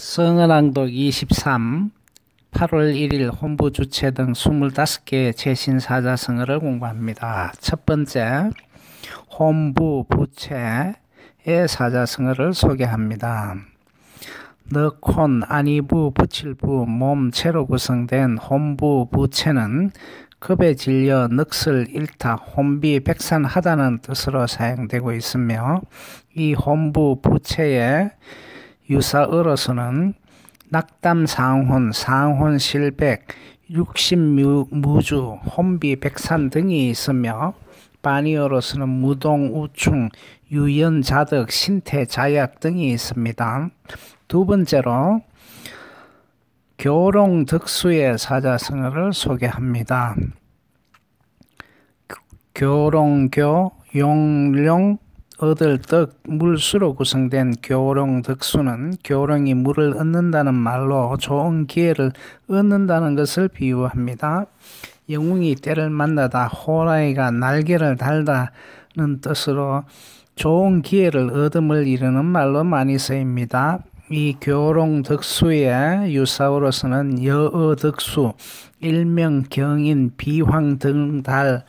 성은왕독 23, 8월 1일 혼부 주체 등 25개의 제신사자성어를 공부합니다. 첫 번째, 혼부 부체의 사자성어를 소개합니다. 넉혼, 안이부, 부칠부, 몸체로 구성된 혼부 부체는 급에 질려 넋을 잃다, 혼비백산하다는 뜻으로 사용되고 있으며, 이 혼부 부체의 유사어로서는 낙담상혼, 상혼실백, 육신무주, 혼비백산 등이 있으며, 반의어로서는 무동우충, 유연자득, 신태자약 등이 있습니다. 두 번째로 교롱득수의 사자성어를 소개합니다. 교롱교, 용룡, 얻을 떡, 물수로 구성된 교롱득수는 교롱이 물을 얻는다는 말로 좋은 기회를 얻는다는 것을 비유합니다. 영웅이 때를 만나다, 호랑이가 날개를 달다는 뜻으로 좋은 기회를 얻음을 이루는 말로 많이 쓰입니다. 이 교롱득수의 유사어로서는 여어득수, 일명 경인, 비황등달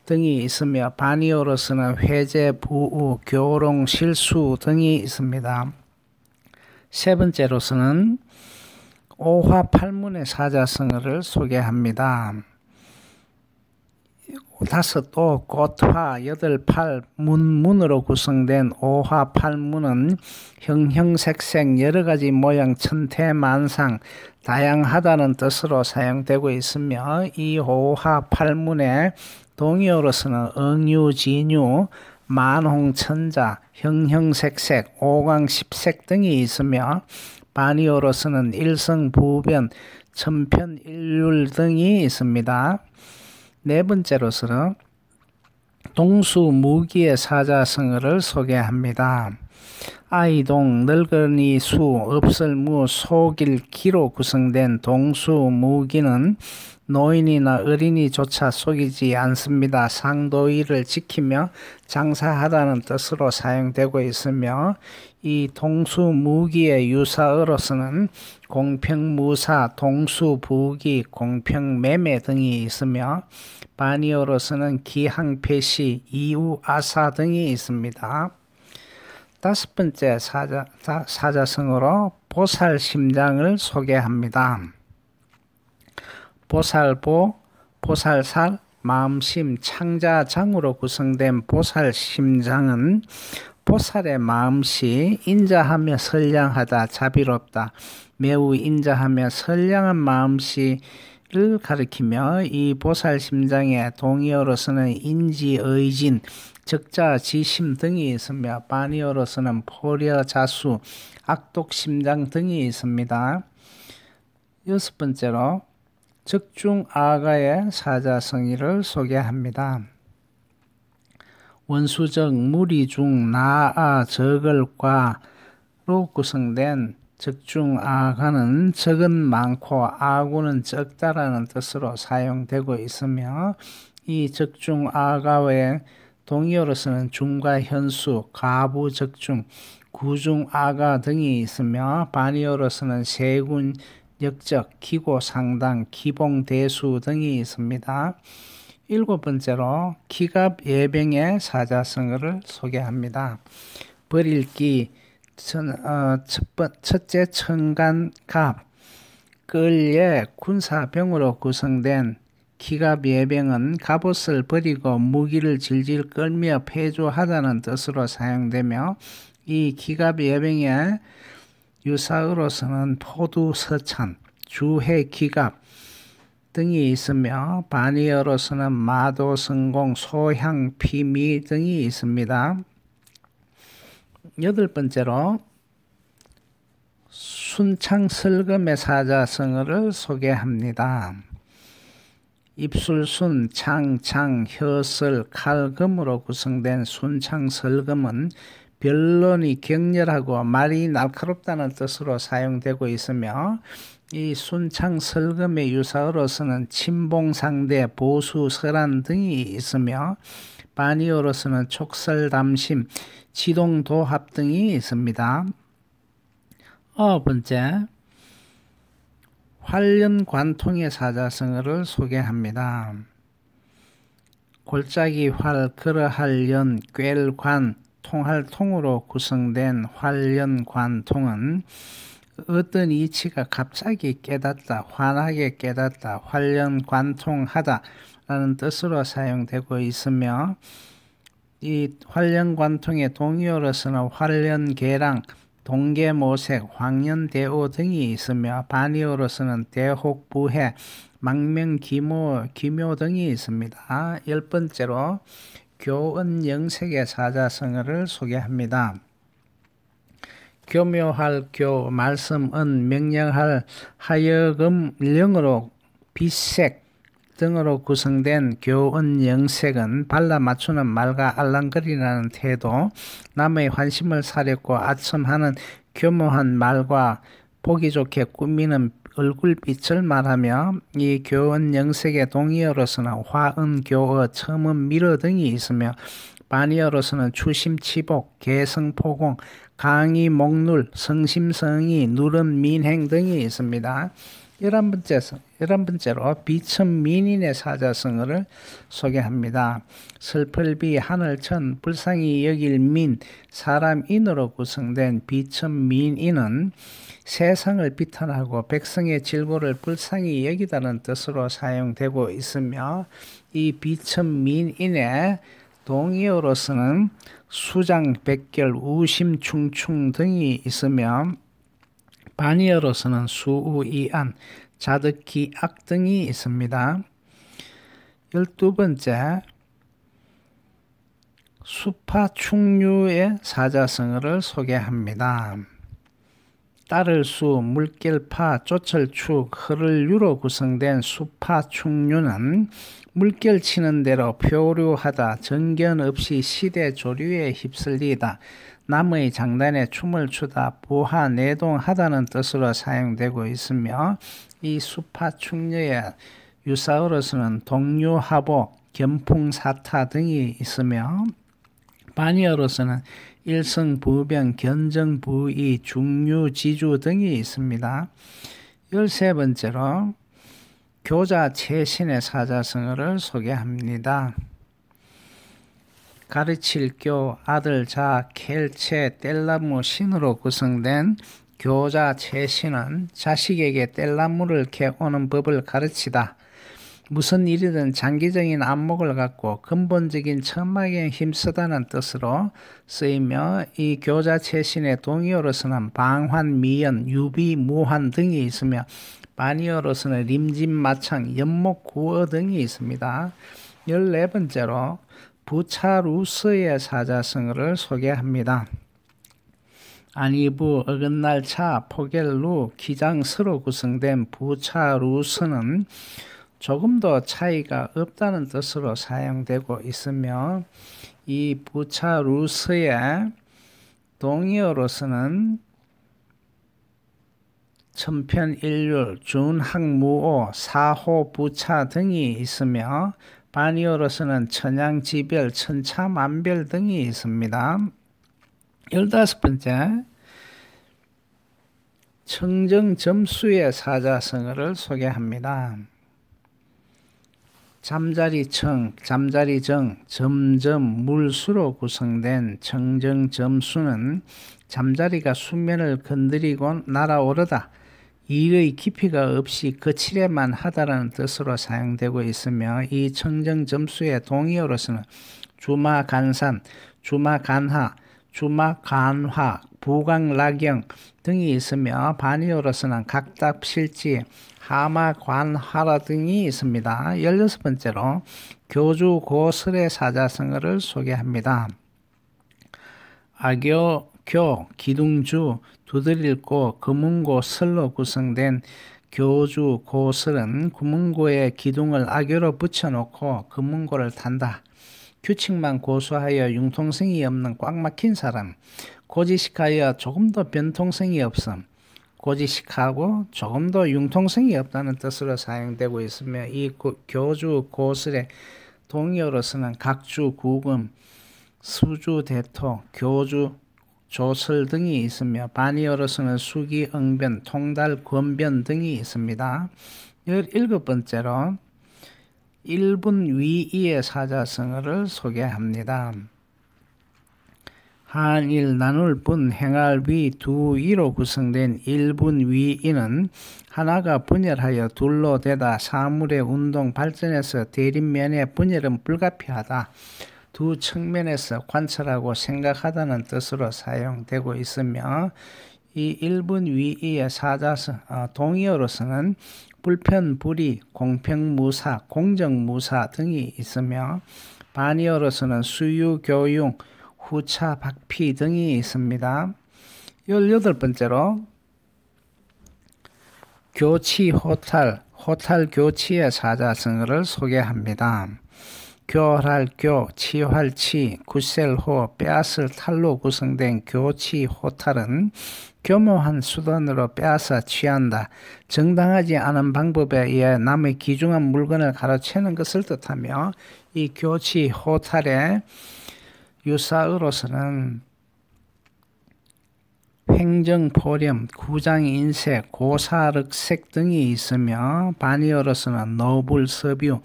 등이 있으며, 반의어로서는 회제, 부우, 교롱, 실수 등이 있습니다. 세 번째로서는 오화팔문의 사자성어를 소개합니다. 다섯도, 꽃화, 여덟팔, 문으로 구성된 오화팔문은 형형색색 여러가지 모양, 천태만상, 다양하다는 뜻으로 사용되고 있으며, 이 오화팔문의 동의어로서는 응유진유, 만홍천자, 형형색색, 오광십색 등이 있으며, 반의어로서는 일성부변, 천편일률 등이 있습니다. 네 번째로서는 동수무기의 사자성어를 소개합니다. 아이동, 늙은이 수, 없을무, 속일, 기로 구성된 동수무기는 노인이나 어린이조차 속이지 않습니다. 상도의를 지키며 장사하다는 뜻으로 사용되고 있으며, 이 동수무기의 유사어로서는 공평무사, 동수부기, 공평매매 등이 있으며, 반의어로서는 기항패시, 이우아사 등이 있습니다. 다섯 번째 사자성어로 보살심장을 소개합니다. 보살보, 보살살, 마음심, 창자장으로 구성된 보살심장은 보살의 마음씨, 인자하며 선량하다, 자비롭다, 매우 인자하며 선량한 마음씨를 가리키며, 이 보살심장의 동의어로서는 인지의진, 적자지심 등이 있으며, 반의어로서는 포려자수, 악독심장 등이 있습니다. 여섯 번째로 적중아가의 사자성어를 소개합니다. 원수적, 무리중, 나아, 적을과로 구성된 적중아가는 적은 많고 아구는 적다라는 뜻으로 사용되고 있으며, 이 적중아가의 동의어로서는 중과 현수, 가부적중, 구중아가 등이 있으며, 반의어로서는 세군, 역적, 기고상당, 기봉대수 등이 있습니다. 일곱 번째로 기갑예병의 사자성어를 소개합니다. 버릴기, 첫째 천간갑, 끌예, 군사병으로 구성된 기갑예병은 갑옷을 버리고 무기를 질질 끌며 패주하다는 뜻으로 사용되며, 이 기갑예병의 유사어로서는 포두서찬, 주해기갑 등이 있으며, 반의어로서는 마도성공, 소향피미 등이 있습니다. 여덟 번째로 순창설금의 사자성어를 소개합니다. 입술순, 창, 혀설, 칼금으로 구성된 순창설금은 변론이 격렬하고 말이 날카롭다는 뜻으로 사용되고 있으며, 이 순창설금의 유사어로서는 친봉상대, 보수설한 등이 있으며, 반의어로서는 촉설담심, 지동도합 등이 있습니다. 번째, 활연관통의 사자성어를 소개합니다. 골짜기 활, 걸어할 연, 꿰를 관, 통할 통으로 구성된 활연관통은 어떤 이치가 갑자기 깨닫다, 환하게 깨닫다, 활연관통하다 라는 뜻으로 사용되고 있으며, 이 활연관통의 동의어로서는 활연계랑, 동계모색, 황연대오 등이 있으며 반의어로서는 대혹부해, 망명기묘, 기묘 등이 있습니다. 10번째로 교언영색의 사자성어를 소개합니다. 교묘할 교, 말씀은, 명령할, 하여금, 영으로 비색 등으로 구성된 교언영색은 발라 맞추는 말과 알랑거리라는 태도, 남의 환심을 사렸고 아첨하는 교묘한 말과 보기 좋게 꾸미는 얼굴빛을 말하며, 이 교언영색의 동의어로서는 화은, 교어, 첨은, 미러 등이 있으며 반의어로서는 추심치복, 개성포공, 강의, 목눌, 성심성의, 누른, 민행 등이 있습니다. 11번째로 비천민인의 사자성어를 소개합니다. 슬플비, 하늘천, 불쌍히 여길 민, 사람인으로 구성된 비천민인은 세상을 비탄하고 백성의 질고를 불쌍히 여기다는 뜻으로 사용되고 있으며, 이 비천민인의 동의어로서는 수장, 백결, 우심, 충충 등이 있으며 반의어로서는 수우, 이안, 자득기, 악 등이 있습니다. 12번째, 수파충류의 사자성어를 소개합니다. 따를 수, 물결파, 쫓을축, 흐를유로 구성된 수파충류는 물결 치는 대로 표류하다, 정견 없이 시대 조류에 휩쓸리다, 남의 장단에 춤을 추다, 부하, 내동하다는 뜻으로 사용되고 있으며, 이 수파충류의 유사어로서는 동류하보, 견풍사타 등이 있으며 반의어로서는 일성부변, 견정부의, 중류지주 등이 있습니다. 13번째로 교자체신의 사자성어를 소개합니다. 가르칠 교, 아들, 자, 켈체, 뗄나무, 신으로 구성된 교자체신은 자식에게 뗄나무를 캐오는 법을 가르치다, 무슨 일이든 장기적인 안목을 갖고 근본적인 천막에 힘쓰다는 뜻으로 쓰이며, 이 교자체신의 동의어로서는 방환, 미연, 유비, 무환 등이 있으며 반의어로서는 림진, 마창, 연목, 구어 등이 있습니다. 14번째로 부차루스의 사자성어를 소개합니다. 안이부, 어긋날 차, 포겔루, 기장스로 구성된 부차루스는 조금도 차이가 없다는 뜻으로 사용되고 있으며, 이 부차루스의 동의어로서는 천편일률, 준학무오, 사호부차 등이 있으며 반의어로서는 천양지별, 천차만별 등이 있습니다. 15번째, 청정점수의 사자성어를 소개합니다. 잠자리청, 잠자리정, 점점, 물수로 구성된 청정점수는 잠자리가 수면을 건드리고 날아오르다, 일의 깊이가 없이 거칠에만 하다라는 뜻으로 사용되고 있으며, 이 청정점수의 동의어로서는 주마간산, 주마간하, 주마간화, 부강락영 등이 있으며 반의어로서는 각답실지, 하마관하라 등이 있습니다. 16번째로 교주고설의 사자성어를 소개합니다. 악교, 교, 기둥주, 두드릴고, 금은고, 설로 구성된 교주고설은 금은고에 기둥을 악교로 붙여놓고 금은고를 탄다. 규칙만 고수하여 융통성이 없는 꽉 막힌 사람, 고지식하여 조금도 변통성이 없음, 고지식하고 조금도 융통성이 없다는 뜻으로 사용되고 있으며, 이 교주 고설의 동의어로서는 각주 구금, 수주 대토, 교주 조설 등이 있으며 반의어로서는 수기, 응변, 통달, 권변 등이 있습니다. 17번째로 1분 위이의 사자성어를 소개합니다. 한일 나눌 분 행할 위 두 이로 구성된 1분 위이는 하나가 분열하여 둘로 되다 사물의 운동 발전에서 대립면의 분열은 불가피하다. 두 측면에서 관찰하고 생각하다는 뜻으로 사용되고 있으며 이 1분 위이의 사자성 동의어로서는 불편, 불의, 공평무사, 공정무사 등이 있으며 반의어로서는 수유, 교융, 후차, 박피 등이 있습니다. 18번째로 교치, 호탈, 교치의 사자성어를 소개합니다. 교활할 교, 치활 치, 굳셀호, 빼앗을 탈로 구성된 교치, 호탈은 교모한 수단으로 빼앗아 취한다. 정당하지 않은 방법에 의해 남의 귀중한 물건을 가로채는 것을 뜻하며 이 교치, 호탈의 유사어로서는 횡정포렴, 구장인색, 고사륵색 등이 있으며 반의어로서는 노불서뷰,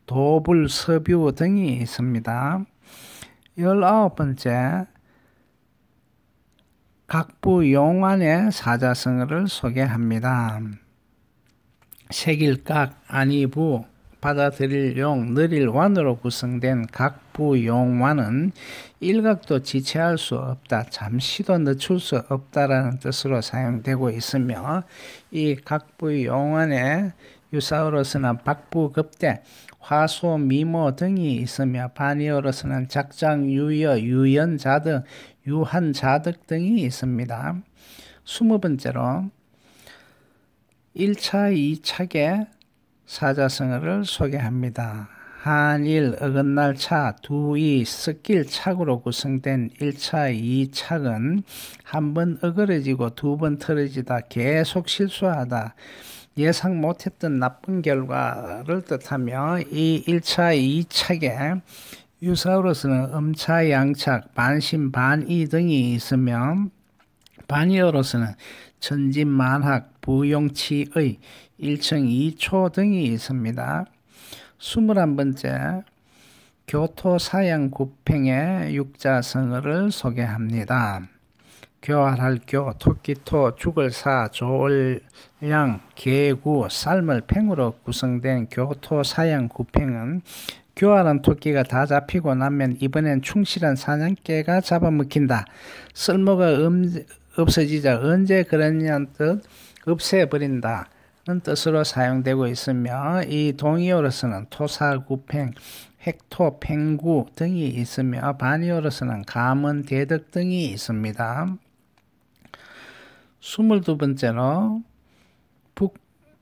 도불서뷰 등이 있습니다. 19번째 각부용안의 사자성어를 소개합니다. 색일각, 안이부, 받아들일 용, 느릴 완으로 구성된 각부용완은 일각도 지체할 수 없다, 잠시도 늦출 수 없다라는 뜻으로 사용되고 있으며 이 각부용완의 유사어로서는 박부급대, 화소, 미모 등이 있으며 반의어로서는 작장, 유여, 유연자득, 유한자득 등이 있습니다. 20번째로 1차, 2차계 사자성어를 소개합니다. 한일, 어긋날 차, 두이, 섞일 착으로 구성된 1차, 2착은 한 번 어그러지고 두 번 틀어지다, 계속 실수하다, 예상 못했던 나쁜 결과를 뜻하며 이 1차, 2착에 유사어로서는 음차, 양착, 반신, 반의 등이 있으며 반의어로서는 천진만학, 부용치의, 일청이초 등이 있습니다. 21번째 교토사양구팽의 육자성어를 소개합니다. 교활할 교, 토끼토, 죽을 사, 좋을 양, 개구, 삶을 팽으로 구성된 교토사양구팽은 교활한 토끼가 다 잡히고 나면 이번엔 충실한 사냥개가 잡아먹힌다. 쓸모가 없어지자 언제 그랬냐는 뜻 없애버린다 는 뜻으로 사용되고 있으며 이 동의어로서는 토사구팽, 획토, 팽구 등이 있으며 반의어로서는 감언, 대덕 등이 있습니다. 22번째로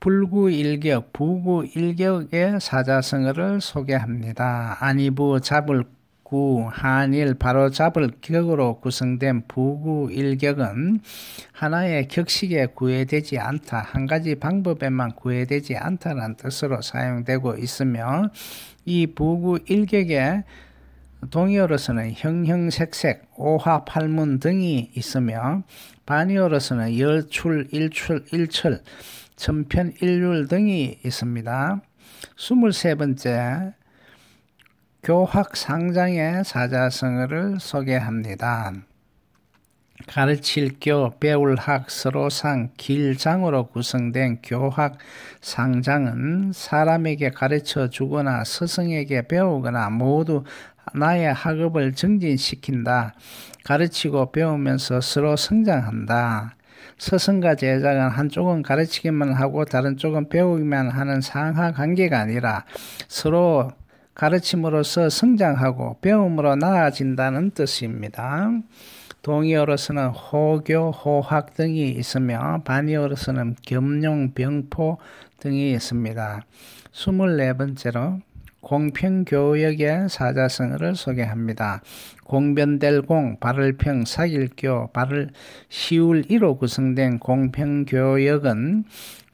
불구일격, 부구일격의 사자성어를 소개합니다. 안이부, 잡을 구, 한일, 바로잡을 격으로 구성된 부구일격은 하나의 격식에 구애되지 않다, 한 가지 방법에만 구애되지 않다는 뜻으로 사용되고 있으며 이 부구일격의 동의어로서는 형형색색, 오화팔문 등이 있으며 반의어로서는 열출, 일출, 천편일률 등이 있습니다. 23번째 교학상장의 사자성어를 소개합니다. 가르칠 교, 배울 학, 서로상, 길장으로 구성된 교학상장은 사람에게 가르쳐 주거나 스승에게 배우거나 모두 나의 학업을 증진시킨다. 가르치고 배우면서 서로 성장한다. 스승과 제자는 한쪽은 가르치기만 하고 다른 쪽은 배우기만 하는 상하 관계가 아니라 서로 가르침으로써 성장하고 배움으로 나아진다는 뜻입니다. 동의어로서는 호교, 호학 등이 있으며 반의어로서는 겸용, 병포 등이 있습니다. 24번째로 공평교역의 사자성어를 소개합니다. 공변될 공, 발을평, 사길교, 발을 시울 이로 구성된 공평교역은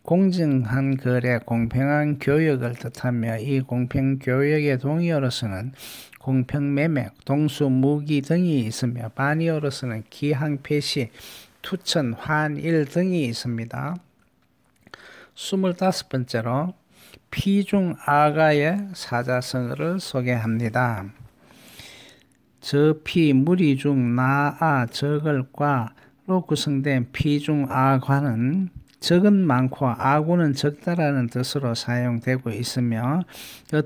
공정한 거래, 공평한 교역을 뜻하며 이 공평교역의 동의어로서는 공평매매, 동수무기 등이 있으며 바니어로서는 기항, 폐시, 투천, 환일 등이 있습니다. 25번째로 피중아가의 사자성어를 소개합니다. 저피, 무리중, 나아, 적을과로 구성된 피중아과는 적은 많고 아구는 적다라는 뜻으로 사용되고 있으며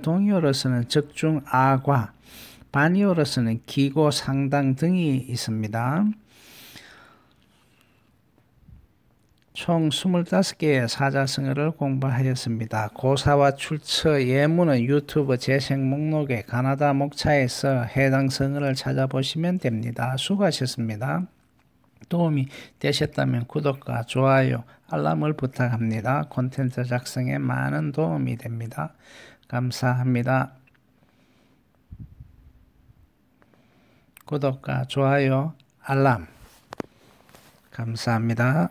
동의어로서는 적중아과, 반의어로서는 기고, 상당 등이 있습니다. 총 25개의 사자성어를 공부하였습니다. 고사와 출처, 예문은 유튜브 재생 목록에 가나다 목차에서 해당 성어를 찾아보시면 됩니다. 수고하셨습니다. 도움이 되셨다면 구독과 좋아요, 알람을 부탁합니다. 콘텐츠 작성에 많은 도움이 됩니다. 감사합니다. 구독과 좋아요, 알람 감사합니다.